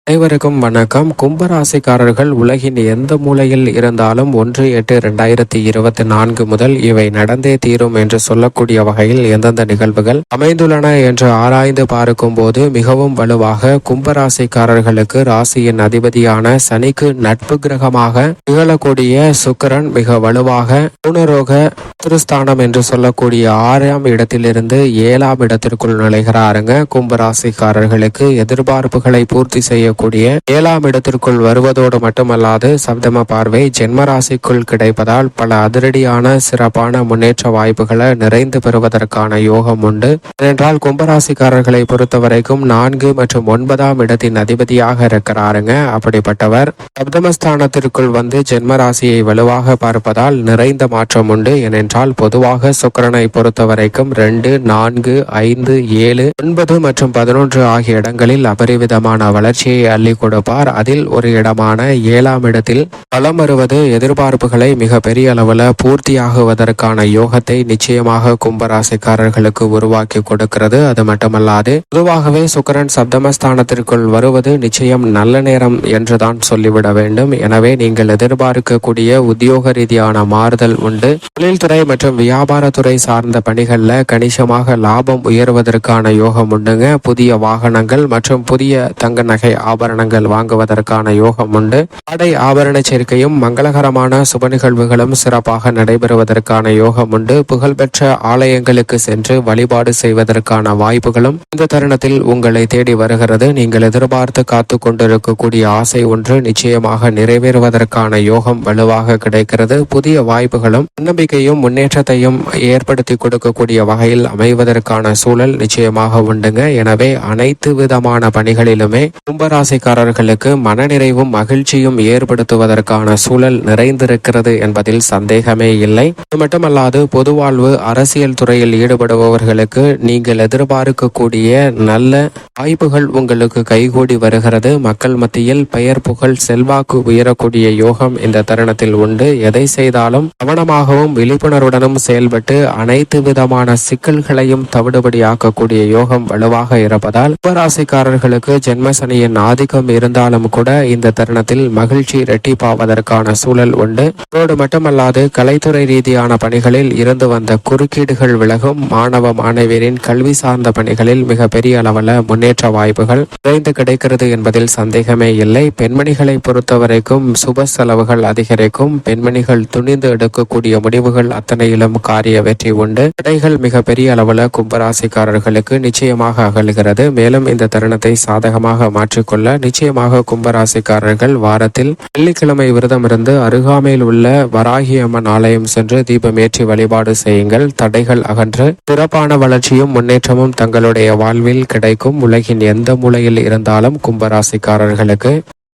அனைவருக்கும் வணக்கம். கும்பராசிக்காரர்கள் உலகின் எந்த மூலையில் இருந்தாலும் 1/8/2024 முதல் இவை நடந்தே தீரும் என்று சொல்லக்கூடிய வகையில் எந்தெந்த நிகழ்வுகள் அமைந்துள்ளன என்று ஆராய்ந்து பார்க்கும் போது மிகவும் வலுவாக கும்பராசிக்காரர்களுக்கு ராசியின் அதிபதியான சனிக்கு நட்பு கிரகமாக திகழக்கூடிய சுக்கிரன் மிக வலுவாக பூனரோக திருஸ்தானம் என்று சொல்லக்கூடிய 6ஆம் இடத்திலிருந்து 7ஆம் இடத்திற்குள் நுழைகிறாருங்க. கும்பராசிக்காரர்களுக்கு எதிர்பார்ப்புகளை பூர்த்தி செய்ய கூடிய 7ஆம் இடத்திற்குள் வருவதோடு மட்டுமல்லாது சப்தம பார்வை ஜென்மராசிக்குள் கிடைப்பதால் பல அதிரடியான சிறப்பான முன்னேற்ற வாய்ப்புகளை நிறைந்து பெறுவதற்கான யோகம் உண்டு. ஏனென்றால் கும்பராசிக்காரர்களை பொறுத்தவரைக்கும் 4 மற்றும் 9ஆம் இடத்தின் அதிபதியாக இருக்கிறாருங்க. அப்படிப்பட்டவர் சப்தமஸ்தானத்திற்குள் வந்து ஜென்மராசியை வலுவாக பார்ப்பதால் நிறைந்த மாற்றம் உண்டு. ஏனென்றால் பொதுவாக சுக்கிரனை பொறுத்தவரைக்கும் 2, 4, 5, 7, 9 மற்றும் 11 ஆகிய இடங்களில் அபரிவிதமான வளர்ச்சியை அள்ளி கொடுப்பார். அதில் ஒரு இடமான 7ஆம் இடத்தில் பலம் வருவது எதிர்பார்ப்புகளை மிக பெரிய அளவில் பூர்த்தியாகுவதற்கான யோகத்தை நிச்சயமாக கும்பராசிக்காரர்களுக்கு உருவாக்கி கொடுக்கிறது. அது மட்டுமல்லாது பொதுவாகவே சுக்கிரன் சப்தமஸ்தானத்திற்குள் வருவது நிச்சயம் நல்ல நேரம் என்றுதான் சொல்லிவிட வேண்டும். எனவே நீங்கள் எதிர்பார்க்கக்கூடிய உத்தியோக ரீதியான மாறுதல் உண்டு. தொழில்துறை மற்றும் வியாபாரத்துறை சார்ந்த பணிகள்ல கணிசமாக லாபம் உயர்வதற்கான யோகம் உண்டுங்க. புதிய வாகனங்கள் மற்றும் புதிய தங்க நகை ஆபரணங்கள் வாங்குவதற்கான யோகம் உண்டு. ஆடை ஆபரண சேர்க்கையும் மங்களகரமான சுப நிகழ்வுகளும் சிறப்பாக நடைபெறுவதற்கான யோகம் உண்டு. புகழ்பெற்ற ஆலயங்களுக்கு சென்று வழிபாடு செய்வதற்கான வாய்ப்புகளும் இந்த தருணத்தில் உங்களை தேடி வருகிறது. நீங்கள் எதிர்பார்த்து காத்து கொண்டிருக்கக்கூடிய ஆசை ஒன்று நிச்சயமாக நிறைவேறுவதற்கான யோகம் வலுவாக கிடைக்கிறது. புதிய வாய்ப்புகளும் நம்பிக்கையும் முன்னேற்றத்தையும் ஏற்படுத்தி கொடுக்கக்கூடிய வகையில் அமைவதற்கான சூழல் நிச்சயமாக உண்டுங்க. எனவே அனைத்து விதமான பணிகளிலுமே கும்பராசிக்காரர்களுக்கு மனநிறைவும் மகிழ்ச்சியும் ஏற்படுத்துவதற்கான சூழல் நிறைந்திருக்கிறது என்பதில் சந்தேகமே இல்லை. அது மட்டுமல்லாது பொதுவாழ்வு அரசியல் துறையில் ஈடுபடுபவர்களுக்கு நீங்கள் எதிர்பார்க்கக்கூடிய நல்ல வாய்ப்புகள் உங்களுக்கு கைகூடி வருகிறது. மக்கள் மத்தியில் பெயர் புகழ் செல்வாக்கு உயரக்கூடிய யோகம் இந்த தருணத்தில் உண்டு. எதை செய்தாலும் கவனமாகவும் விழிப்புணர்வுடனும் செயல்பட்டு அனைத்து விதமான சிக்கல்களையும் தவிடுபடியாக்கக்கூடிய யோகம் வலுவாக இருப்பதால் கும்பராசிக்காரர்களுக்கு ஜென்மசனியின் ஆதிக்கம் இருந்தாலும் கூட இந்த தருணத்தில் மகிழ்ச்சி இரட்டிப்பாவதற்கான சூழல் உண்டு. அதோடு மட்டுமல்லாது கலைத்துறை ரீதியான பணிகளில் இருந்து வந்த குறுக்கீடுகள் விலகும். மாணவ மாணவியரின் கல்வி சார்ந்த பணிகளில் மிக பெரிய அளவில் முன்னேற்ற வாய்ப்புகள் குறைந்து கிடைக்கிறது என்பதில் சந்தேகமே இல்லை. பெண்மணிகளை பொறுத்தவரைக்கும் சுப செலவுகள் அதிகரிக்கும். பெண்மணிகள் துணிந்து எடுக்கக்கூடிய முடிவுகள் அத்தனையிலும் காரிய வெற்றி உண்டு. தடைகள் மிக பெரிய அளவில் கும்பராசிக்காரர்களுக்கு நிச்சயமாக அகழ்கிறது. மேலும் இந்த தருணத்தை சாதகமாக மாற்றிக்கொள்ள நிச்சயமாக கும்பராசிக்காரர்கள் வாரத்தில் வெள்ளிக்கிழமை விரதம் இருந்து அருகாமையில் உள்ள வராகி அம்மன் ஆலயம் சென்று தீபமேற்றி வழிபாடு செய்யுங்கள். தடைகள் அகன்று சிறப்பான வளர்ச்சியும் முன்னேற்றமும் தங்களுடைய வாழ்வில் கிடைக்கும். உலகின் எந்த மூலையில் இருந்தாலும் கும்பராசிக்காரர்களுக்கு